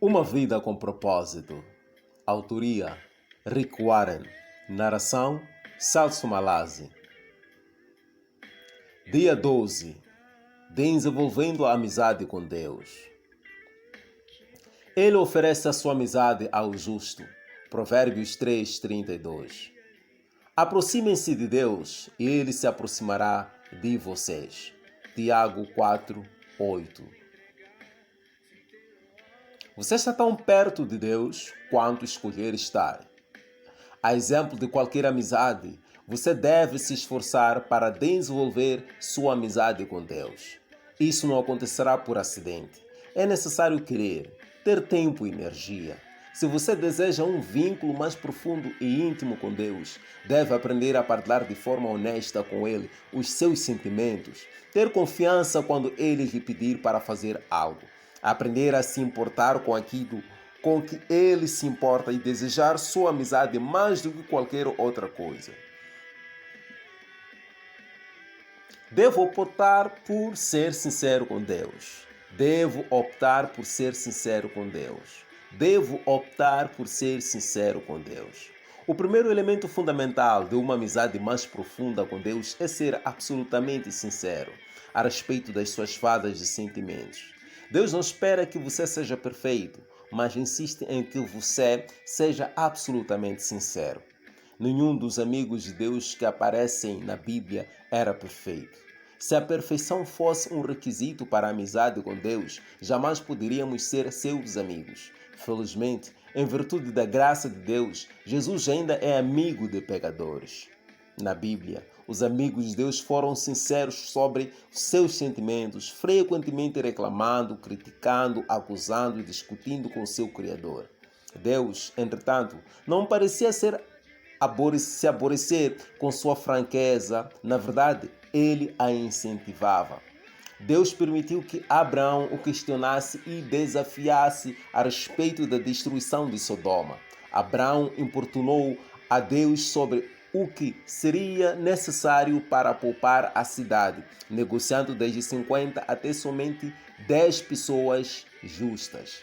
Uma vida com propósito. Autoria: Rick Warren. Narração: Celso Malazzi. Dia 12. Desenvolvendo a amizade com Deus. Ele oferece a sua amizade ao justo. Provérbios 3:32. Aproximem-se de Deus e Ele se aproximará de vocês. Tiago 4:8. Você está tão perto de Deus quanto escolher estar. A exemplo de qualquer amizade, você deve se esforçar para desenvolver sua amizade com Deus. Isso não acontecerá por acidente. É necessário querer, ter tempo e energia. Se você deseja um vínculo mais profundo e íntimo com Deus, deve aprender a partilhar de forma honesta com Ele os seus sentimentos, ter confiança quando Ele lhe pedir para fazer algo, aprender a se importar com aquilo com que Ele se importa e desejar sua amizade mais do que qualquer outra coisa. Devo optar por ser sincero com Deus. Devo optar por ser sincero com Deus. Devo optar por ser sincero com Deus. O primeiro elemento fundamental de uma amizade mais profunda com Deus é ser absolutamente sincero a respeito das suas fadas de sentimentos. Deus não espera que você seja perfeito, mas insiste em que você seja absolutamente sincero. Nenhum dos amigos de Deus que aparecem na Bíblia era perfeito. Se a perfeição fosse um requisito para a amizade com Deus, jamais poderíamos ser seus amigos. Felizmente, em virtude da graça de Deus, Jesus ainda é amigo de pecadores. Na Bíblia, os amigos de Deus foram sinceros sobre seus sentimentos, frequentemente reclamando, criticando, acusando e discutindo com seu Criador. Deus, entretanto, não parecia se aborrecer com sua franqueza. Na verdade, ele a incentivava. Deus permitiu que Abraão o questionasse e desafiasse a respeito da destruição de Sodoma. Abraão importunou a Deus sobre o que seria necessário para poupar a cidade, negociando desde 50 até somente 10 pessoas justas.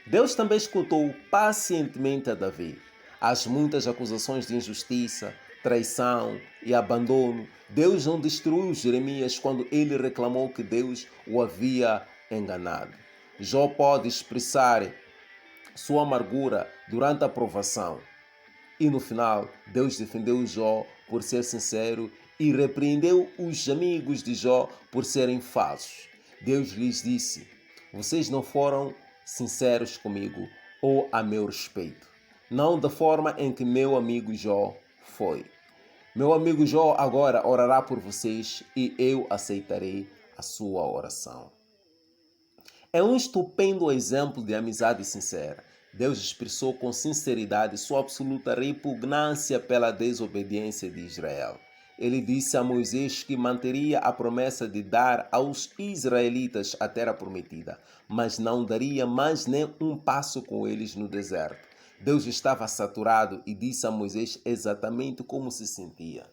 Deus também escutou pacientemente a Davi. As muitas acusações de injustiça, traição e abandono, Deus não destruiu Jeremias quando ele reclamou que Deus o havia enganado. Jó pode expressar sua amargura durante a provação. E no final, Deus defendeu Jó por ser sincero e repreendeu os amigos de Jó por serem falsos. Deus lhes disse: vocês não foram sinceros comigo ou a meu respeito, não da forma em que meu amigo Jó foi. Meu amigo Jó agora orará por vocês e eu aceitarei a sua oração. É um estupendo exemplo de amizade sincera. Deus expressou com sinceridade sua absoluta repugnância pela desobediência de Israel. Ele disse a Moisés que manteria a promessa de dar aos israelitas a terra prometida, mas não daria mais nem um passo com eles no deserto. Deus estava saturado e disse a Moisés exatamente como se sentia.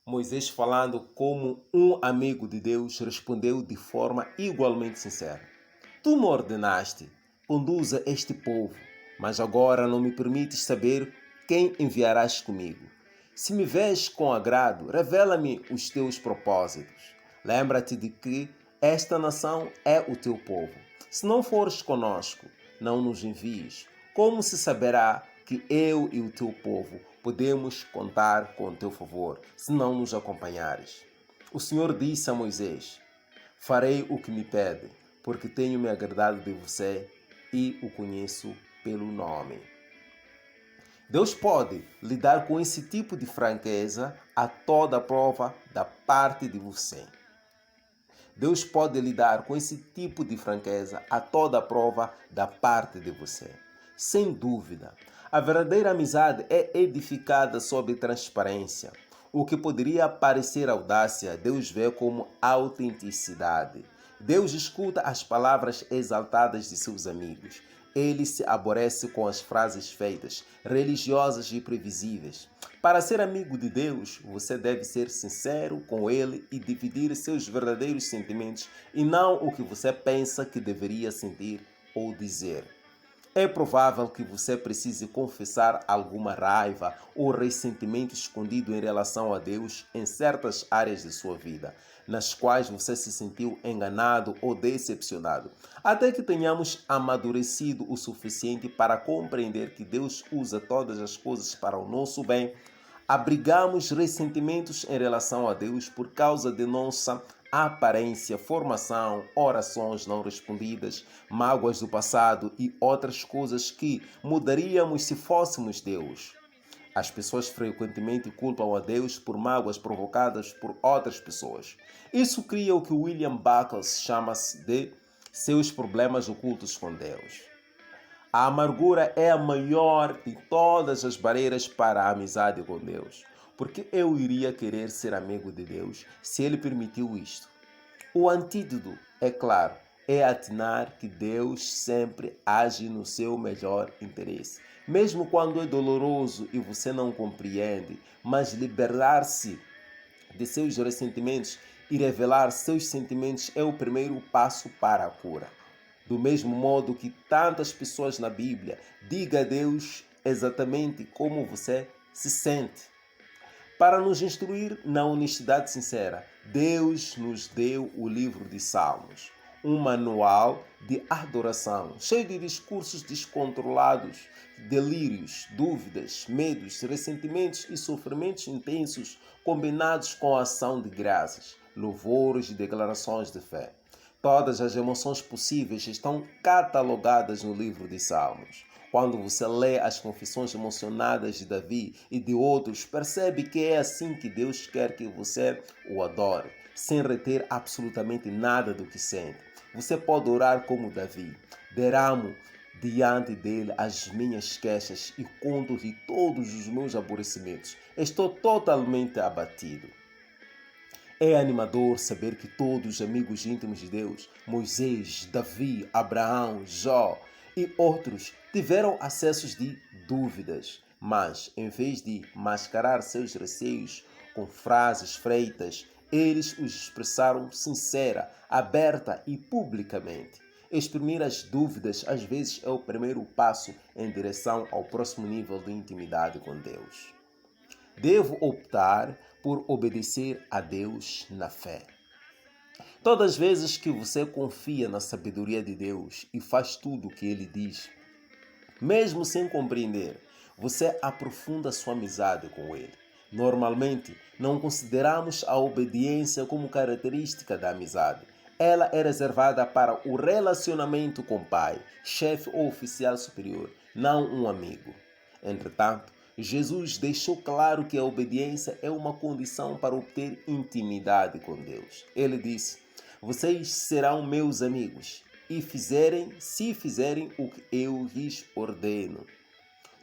Moisés, falando como um amigo de Deus, respondeu de forma igualmente sincera: tu me ordenaste, conduza este povo, mas agora não me permites saber quem enviarás comigo. Se me vês com agrado, revela-me os teus propósitos. Lembra-te de que esta nação é o teu povo. Se não fores conosco, não nos envies. Como se saberá que eu e o teu povo podemos contar com o teu favor, se não nos acompanhares? O Senhor disse a Moisés: farei o que me pede, porque tenho me agradado de você e o conheço pelo nome. Deus pode lidar com esse tipo de franqueza a toda prova da parte de você. Deus pode lidar com esse tipo de franqueza a toda prova da parte de você. Sem dúvida, a verdadeira amizade é edificada sobre transparência. O que poderia parecer audácia, Deus vê como autenticidade. Deus escuta as palavras exaltadas de seus amigos. Ele se aborrece com as frases feitas, religiosas e previsíveis. Para ser amigo de Deus, você deve ser sincero com Ele e dividir seus verdadeiros sentimentos e não o que você pensa que deveria sentir ou dizer. É provável que você precise confessar alguma raiva ou ressentimento escondido em relação a Deus em certas áreas de sua vida, nas quais você se sentiu enganado ou decepcionado, até que tenhamos amadurecido o suficiente para compreender que Deus usa todas as coisas para o nosso bem. Abrigamos ressentimentos em relação a Deus por causa de nossa aparência, formação, orações não respondidas, mágoas do passado e outras coisas que mudaríamos se fôssemos Deus. As pessoas frequentemente culpam a Deus por mágoas provocadas por outras pessoas. Isso cria o que William Buckles chama de seus problemas ocultos com Deus. A amargura é a maior de todas as barreiras para a amizade com Deus. Porque eu iria querer ser amigo de Deus se Ele permitiu isto? O antídoto, é claro, é atinar que Deus sempre age no seu melhor interesse. Mesmo quando é doloroso e você não compreende, mas libertar-se de seus ressentimentos e revelar seus sentimentos é o primeiro passo para a cura. Do mesmo modo que tantas pessoas na Bíblia, diga a Deus exatamente como você se sente. Para nos instruir na honestidade sincera, Deus nos deu o livro de Salmos, um manual de adoração, cheio de discursos descontrolados, delírios, dúvidas, medos, ressentimentos e sofrimentos intensos combinados com a ação de graças, louvores e declarações de fé. Todas as emoções possíveis estão catalogadas no livro de Salmos. Quando você lê as confissões emocionadas de Davi e de outros, percebe que é assim que Deus quer que você o adore, sem reter absolutamente nada do que sente. Você pode orar como Davi. Derramo diante dele as minhas queixas e conto-lhe todos os meus aborrecimentos. Estou totalmente abatido. É animador saber que todos os amigos íntimos de Deus, Moisés, Davi, Abraão, Jó e outros, tiveram acessos de dúvidas, mas em vez de mascarar seus receios com frases feitas, eles os expressaram sincera, aberta e publicamente. Exprimir as dúvidas às vezes é o primeiro passo em direção ao próximo nível de intimidade com Deus. Devo optar por obedecer a Deus na fé. Todas as vezes que você confia na sabedoria de Deus e faz tudo o que Ele diz, mesmo sem compreender, você aprofunda sua amizade com Ele. Normalmente, não consideramos a obediência como característica da amizade. Ela é reservada para o relacionamento com o pai, chefe ou oficial superior, não um amigo. Entretanto, Jesus deixou claro que a obediência é uma condição para obter intimidade com Deus. Ele disse: "Vocês serão meus amigos se fizerem o que eu lhes ordeno."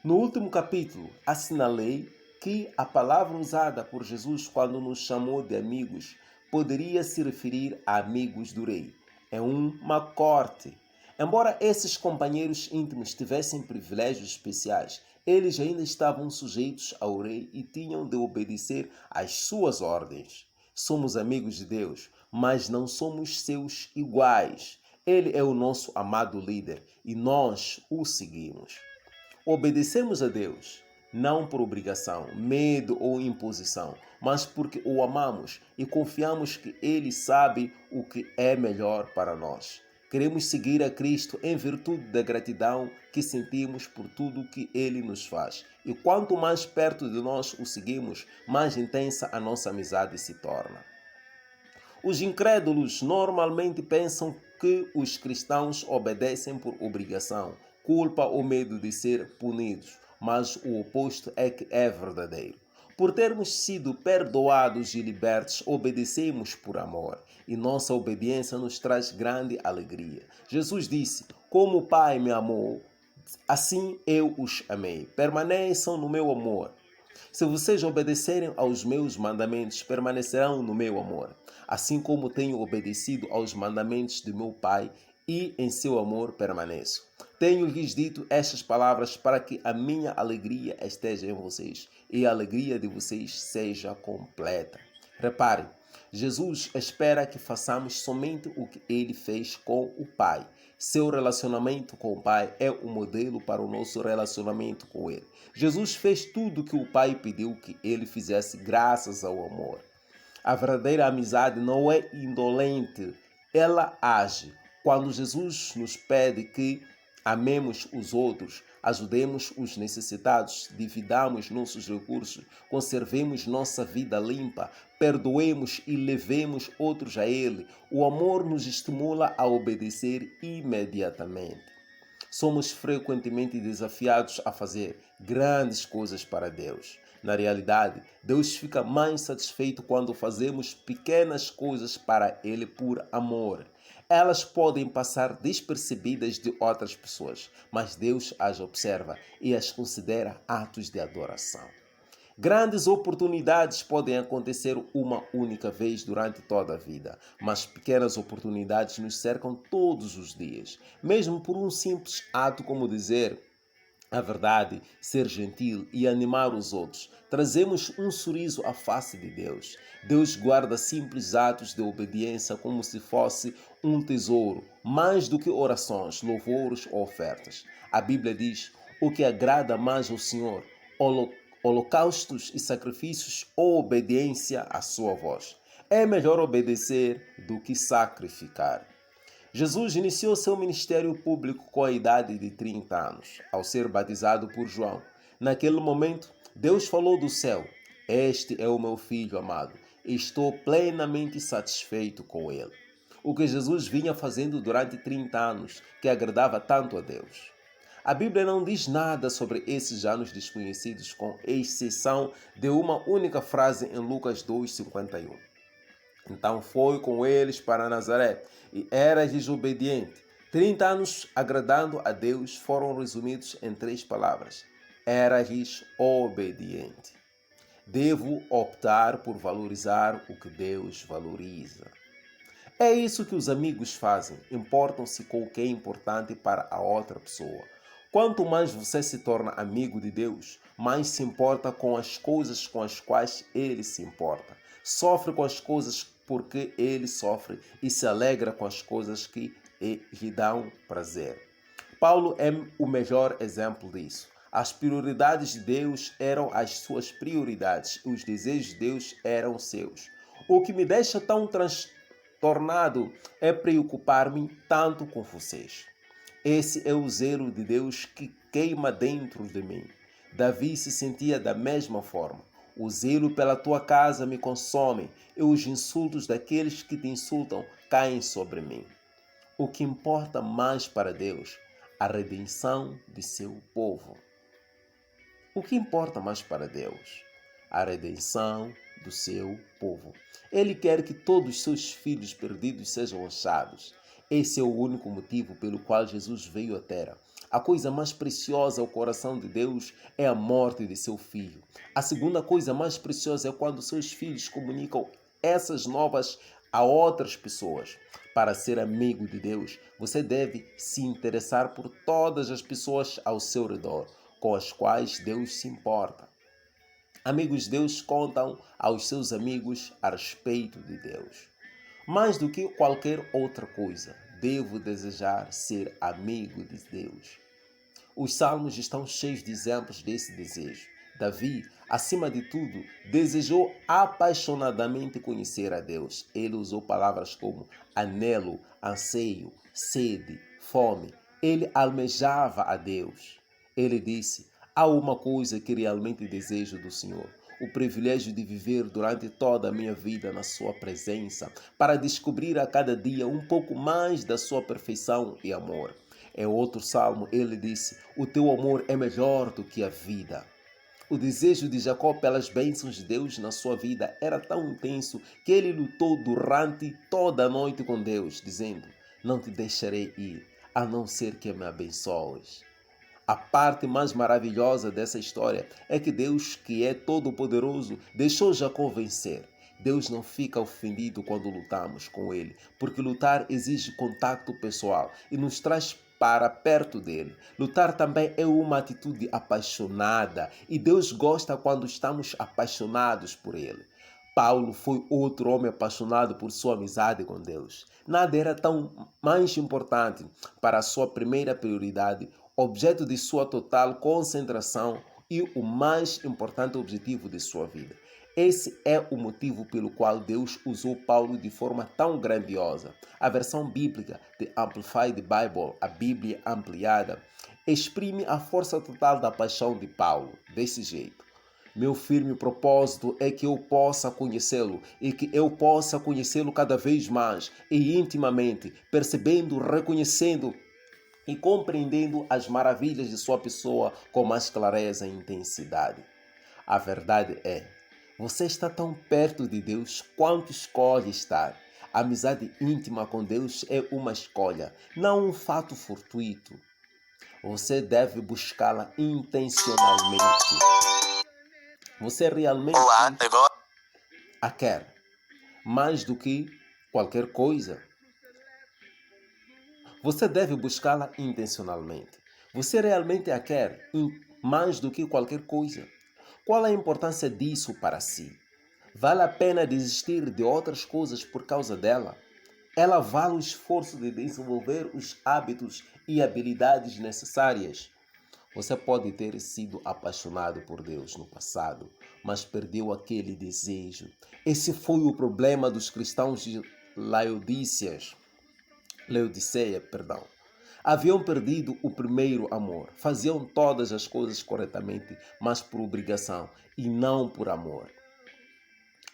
No último capítulo, assinalei que a palavra usada por Jesus quando nos chamou de amigos poderia se referir a amigos do rei. É uma corte. Embora esses companheiros íntimos tivessem privilégios especiais, eles ainda estavam sujeitos ao rei e tinham de obedecer às suas ordens. Somos amigos de Deus, mas não somos seus iguais. Ele é o nosso amado líder e nós o seguimos. Obedecemos a Deus, não por obrigação, medo ou imposição, mas porque o amamos e confiamos que Ele sabe o que é melhor para nós. Queremos seguir a Cristo em virtude da gratidão que sentimos por tudo que Ele nos faz. E quanto mais perto de nós o seguimos, mais intensa a nossa amizade se torna. Os incrédulos normalmente pensam que os cristãos obedecem por obrigação, culpa ou medo de ser punidos, mas o oposto é que é verdadeiro. Por termos sido perdoados e libertos, obedecemos por amor, e nossa obediência nos traz grande alegria. Jesus disse: "Como o Pai me amou, assim eu os amei. Permaneçam no meu amor. Se vocês obedecerem aos meus mandamentos, permanecerão no meu amor, assim como tenho obedecido aos mandamentos de meu Pai e em seu amor permaneço. Tenho-lhes dito estas palavras para que a minha alegria esteja em vocês e a alegria de vocês seja completa." Repare, Jesus espera que façamos somente o que ele fez com o Pai. Seu relacionamento com o Pai é o modelo para o nosso relacionamento com ele. Jesus fez tudo o que o Pai pediu que ele fizesse graças ao amor. A verdadeira amizade não é indolente, ela age. Quando Jesus nos pede que amemos os outros, ajudemos os necessitados, dividamos nossos recursos, conservemos nossa vida limpa, perdoemos e levemos outros a Ele, o amor nos estimula a obedecer imediatamente. Somos frequentemente desafiados a fazer grandes coisas para Deus. Na realidade, Deus fica mais satisfeito quando fazemos pequenas coisas para Ele por amor. Elas podem passar despercebidas de outras pessoas, mas Deus as observa e as considera atos de adoração. Grandes oportunidades podem acontecer uma única vez durante toda a vida, mas pequenas oportunidades nos cercam todos os dias, mesmo por um simples ato como dizer a verdade, ser gentil e animar os outros. Trazemos um sorriso à face de Deus. Deus guarda simples atos de obediência como se fosse um tesouro, mais do que orações, louvores ou ofertas. A Bíblia diz: o que agrada mais ao Senhor, holocaustos e sacrifícios ou obediência à sua voz. É melhor obedecer do que sacrificar. Jesus iniciou seu ministério público com a idade de 30 anos, ao ser batizado por João. Naquele momento, Deus falou do céu: Este é o meu filho amado, e estou plenamente satisfeito com ele. O que Jesus vinha fazendo durante 30 anos, que agradava tanto a Deus. A Bíblia não diz nada sobre esses anos desconhecidos, com exceção de uma única frase em Lucas 2:51. Então foi com eles para Nazaré, e era desobediente. 30 anos agradando a Deus foram resumidos em 3 palavras: eras obediente. Devo optar por valorizar o que Deus valoriza. É isso que os amigos fazem, importam-se com o que é importante para a outra pessoa. Quanto mais você se torna amigo de Deus, mais se importa com as coisas com as quais Ele se importa. Sofre com as coisas porque Ele sofre e se alegra com as coisas que lhe dão prazer. Paulo é o melhor exemplo disso. As prioridades de Deus eram as suas prioridades e os desejos de Deus eram seus. O que me deixa tão transtornado é preocupar-me tanto com vocês. Esse é o zelo de Deus que queima dentro de mim. Davi se sentia da mesma forma. O zelo pela tua casa me consome e os insultos daqueles que te insultam caem sobre mim. O que importa mais para Deus? A redenção de seu povo. O que importa mais para Deus? A redenção do seu povo. Ele quer que todos os seus filhos perdidos sejam achados. Esse é o único motivo pelo qual Jesus veio à Terra. A coisa mais preciosa ao coração de Deus é a morte de seu filho. A segunda coisa mais preciosa é quando seus filhos comunicam essas novas a outras pessoas. Para ser amigo de Deus, você deve se interessar por todas as pessoas ao seu redor, com as quais Deus se importa. Amigos de Deus contam aos seus amigos a respeito de Deus. Mais do que qualquer outra coisa, devo desejar ser amigo de Deus. Os salmos estão cheios de exemplos desse desejo. Davi, acima de tudo, desejou apaixonadamente conhecer a Deus. Ele usou palavras como anelo, anseio, sede, fome. Ele almejava a Deus. Ele disse: há uma coisa que realmente desejo do Senhor: o privilégio de viver durante toda a minha vida na sua presença, para descobrir a cada dia um pouco mais da sua perfeição e amor. Em outro salmo, ele disse: o teu amor é melhor do que a vida. O desejo de Jacó pelas bênçãos de Deus na sua vida era tão intenso que ele lutou durante toda a noite com Deus, dizendo: não te deixarei ir, a não ser que me abençoes. A parte mais maravilhosa dessa história é que Deus, que é todo-poderoso, deixou Jacó vencer. Deus não fica ofendido quando lutamos com Ele, porque lutar exige contato pessoal e nos traz para perto dele. Lutar também é uma atitude apaixonada e Deus gosta quando estamos apaixonados por Ele. Paulo foi outro homem apaixonado por sua amizade com Deus. Nada era tão mais importante para a sua primeira prioridade, objeto de sua total concentração e o mais importante objetivo de sua vida. Esse é o motivo pelo qual Deus usou Paulo de forma tão grandiosa. A versão bíblica de Amplified Bible, a Bíblia ampliada, exprime a força total da paixão de Paulo desse jeito. Meu firme propósito é que eu possa conhecê-lo e que eu possa conhecê-lo cada vez mais e intimamente, percebendo, reconhecendo e compreendendo as maravilhas de sua pessoa com mais clareza e intensidade. A verdade é, você está tão perto de Deus quanto escolhe estar. A amizade íntima com Deus é uma escolha, não um fato fortuito. Você deve buscá-la intencionalmente. Você realmente a quer mais do que qualquer coisa. Você deve buscá-la intencionalmente. Você realmente a quer mais do que qualquer coisa. Qual a importância disso para si? Vale a pena desistir de outras coisas por causa dela? Ela vale o esforço de desenvolver os hábitos e habilidades necessárias. Você pode ter sido apaixonado por Deus no passado, mas perdeu aquele desejo. Esse foi o problema dos cristãos de Laodiceia. Haviam perdido o primeiro amor. Faziam todas as coisas corretamente, mas por obrigação e não por amor.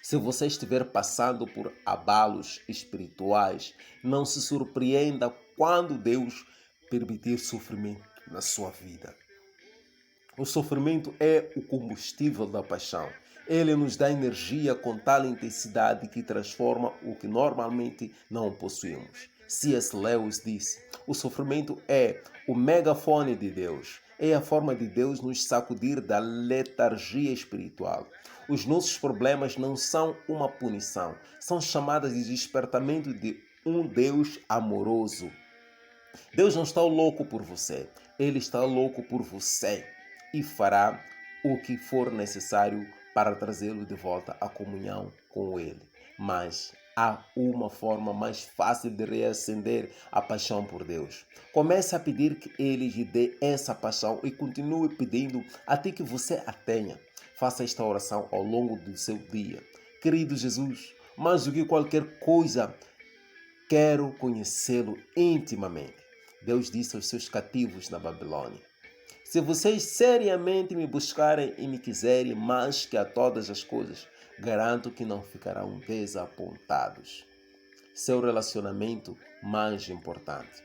Se você estiver passando por abalos espirituais, não se surpreenda quando Deus permitir sofrimento na sua vida. O sofrimento é o combustível da paixão. Ele nos dá energia com tal intensidade que transforma o que normalmente não possuímos. C.S. Lewis disse: o sofrimento é o megafone de Deus. É a forma de Deus nos sacudir da letargia espiritual. Os nossos problemas não são uma punição, são chamadas de despertamento de um Deus amoroso. Deus não está louco por você, Ele está louco por você e fará o que for necessário para trazê-lo de volta à comunhão com Ele. Mas há uma forma mais fácil de reacender a paixão por Deus. Comece a pedir que Ele lhe dê essa paixão e continue pedindo até que você a tenha. Faça esta oração ao longo do seu dia. Querido Jesus, mais do que qualquer coisa, quero conhecê-lo intimamente. Deus disse aos seus cativos na Babilônia: se vocês seriamente me buscarem e me quiserem mais que a todas as coisas, garanto que não ficarão desapontados. Seu relacionamento mais importante.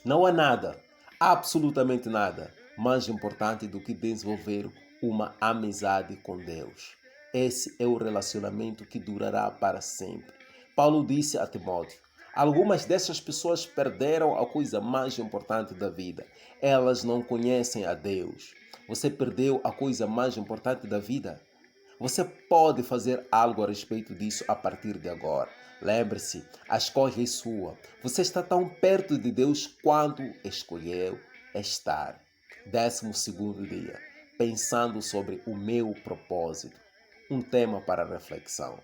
Não há nada, absolutamente nada, mais importante do que desenvolver uma amizade com Deus. Esse é o relacionamento que durará para sempre. Paulo disse a Timóteo: algumas dessas pessoas perderam a coisa mais importante da vida. Elas não conhecem a Deus. Você perdeu a coisa mais importante da vida? Você pode fazer algo a respeito disso a partir de agora. Lembre-se, a escolha é sua. Você está tão perto de Deus quanto escolheu estar. 12º dia. Pensando sobre o meu propósito. Um tema para reflexão.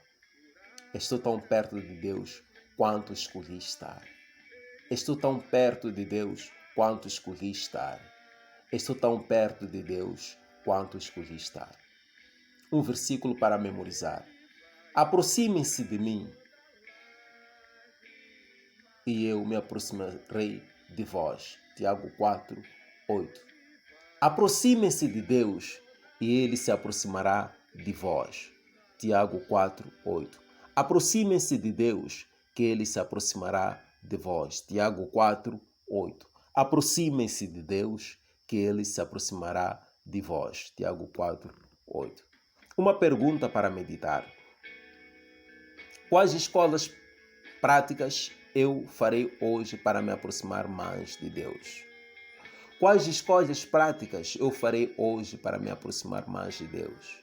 Estou tão perto de Deus quanto escolhi estar. Estou tão perto de Deus quanto escolhi estar. Estou tão perto de Deus quanto escolhi estar. Um versículo para memorizar. Aproximem-se de mim e eu me aproximarei de vós. Tiago 4, 8. Aproximem-se de Deus e Ele se aproximará de vós. Tiago 4, 8. Aproximem-se de Deus que Ele se aproximará de vós. Tiago 4, 8. Aproximem-se de Deus que Ele se aproximará de vós. Tiago 4, 8. Uma pergunta para meditar. Quais escolhas práticas eu farei hoje para me aproximar mais de Deus? Quais escolhas práticas eu farei hoje para me aproximar mais de Deus?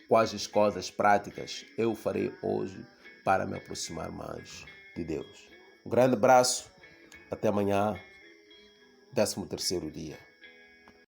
Quais escolhas práticas eu farei hoje para me aproximar mais de Deus? Um grande abraço. Até amanhã, 13º dia.